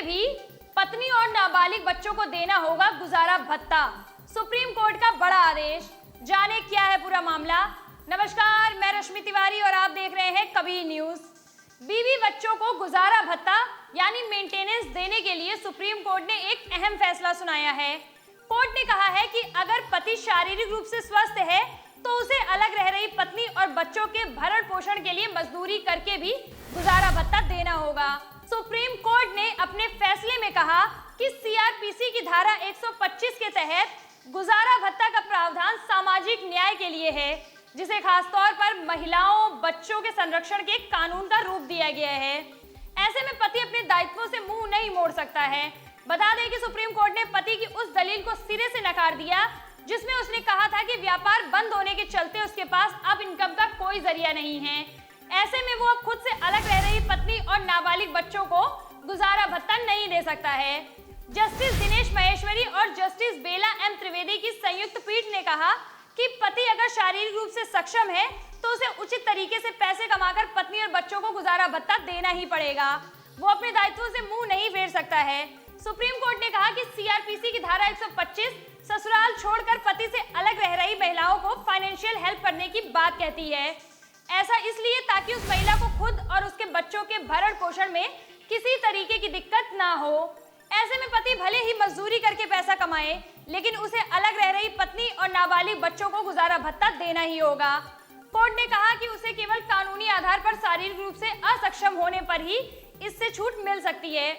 भी पत्नी और नाबालिग बच्चों को देना होगा गुजारा भत्ता। सुप्रीम कोर्ट का बड़ा आदेश, जाने क्या है पूरा मामला। नमस्कार, मैं रश्मि तिवारी और आप देख रहे हैं कबीर न्यूज। बीवी बच्चों को गुजारा भत्ता यानी मेंटेनेंस देने के लिए सुप्रीम कोर्ट ने एक अहम फैसला सुनाया है। कोर्ट ने कहा है कि अगर पति शारीरिक रूप से स्वस्थ है तो उसे अलग रह रही पत्नी और बच्चों के भरण पोषण के लिए मजदूरी करके भी गुजारा भत्ता देना होगा। सुप्रीम कोर्ट ने अपने फैसले में कहा कि सीआरपीसी की धारा 125 के तहत गुजारा भत्ता का प्रावधान सामाजिक न्याय के लिए है, जिसे खासतौर पर महिलाओं, बच्चों के संरक्षण के कानून का रूप दिया गया है। ऐसे में पति अपने दायित्वों से मुंह नहीं मोड़ सकता है। बता दें कि सुप्रीम कोर्ट ने पति की उस दलील को सिरे से नकार दिया जिसमें उसने कहा था कि व्यापार बंद होने के चलते उसके पास अब इनकम का कोई जरिया नहीं है। ऐसे में वो अब खुद से अलग रह रही पत्नी और नाबालिग बच्चों को गुजारा भत्ता नहीं दे सकता है। जस्टिस दिनेश महेश्वरी और जस्टिस बेला एम त्रिवेदी की संयुक्त पीठ ने कहा कि पति अगर शारीरिक रूप से सक्षम है तो उसे उचित तरीके से पैसे कमाकर पत्नी और बच्चों को गुजारा भत्ता देना ही पड़ेगा। वो अपने दायित्वों से मुंह नहीं फेर सकता है। सुप्रीम कोर्ट ने कहा कि सीआरपीसी की धारा 125 ससुराल छोड़कर पति से अलग रह रही महिलाओं को फाइनेंशियल हेल्प करने की बात कहती है। ऐसा इसलिए ताकि उस महिला को खुद और उसके बच्चों के भरण पोषण में किसी तरीके की दिक्कत ना हो। ऐसे में पति भले ही मजदूरी करके पैसा कमाए, लेकिन उसे अलग रह रही पत्नी और नाबालिग बच्चों को गुजारा भत्ता देना ही होगा। कोर्ट ने कहा कि उसे केवल कानूनी आधार पर शारीरिक रूप से असक्षम होने पर ही इससे छूट मिल सकती है।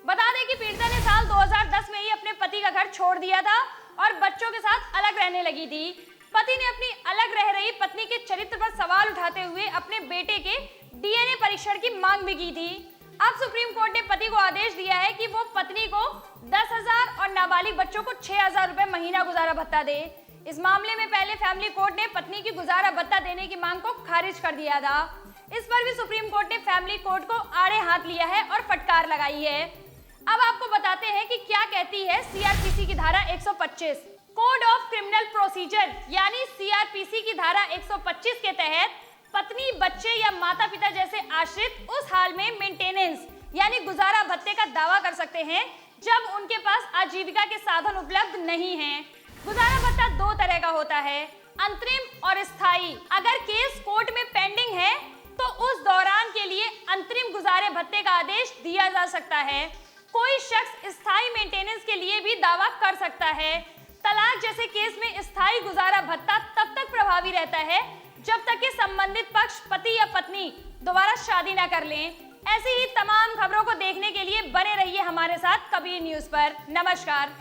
बता दें कि पीड़िता ने साल 2010 में ही अपने पति का घर छोड़ दिया था और बच्चों के साथ अलग रहने लगी थी। पति ने अपनी अलग रह रही पत्नी के चरित्र पर सवाल उठाते हुए अपने बेटे के डीएनए परीक्षण की मांग भी की थी। अब सुप्रीम कोर्ट ने पति को आदेश दिया है कि वो पत्नी को 10,000 और नाबालिग बच्चों को 6,000 रुपए महीना गुजारा भत्ता दे। इस मामले में पहले फैमिली कोर्ट ने पत्नी की गुजारा भत्ता देने की मांग को खारिज कर दिया था। इस पर भी सुप्रीम कोर्ट ने फैमिली कोर्ट को आड़े हाथ लिया है और फटकार लगाई है। अब आपको बताते हैं कि क्या कहती है सीआरपीसी की धारा 125। कोड ऑफ क्रिमिनल प्रोसीजर यानी सीआरपीसी की धारा 125 के तहत पत्नी, बच्चे या माता पिता जैसे आश्रित उस हाल में मेंटेनेंस यानी गुजारा भत्ते का दावा कर सकते हैं जब उनके पास आजीविका के साधन उपलब्ध नहीं हैं। गुजारा भत्ता दो तरह का होता है, अंतरिम और स्थायी। अगर केस कोर्ट में पेंडिंग है तो उस दौरान के लिए अंतरिम गुजारे भत्ते का आदेश दिया जा सकता है। कोई शख्स स्थायी मेंटेनेंस के लिए भी दावा कर सकता है। तलाक जैसे केस में स्थायी गुजारा भत्ता तब तक प्रभावी रहता है जब तक कि संबंधित पक्ष पति या पत्नी दोबारा शादी ना कर लें। ऐसी ही तमाम खबरों को देखने के लिए बने रहिए हमारे साथ कबीर न्यूज पर। नमस्कार।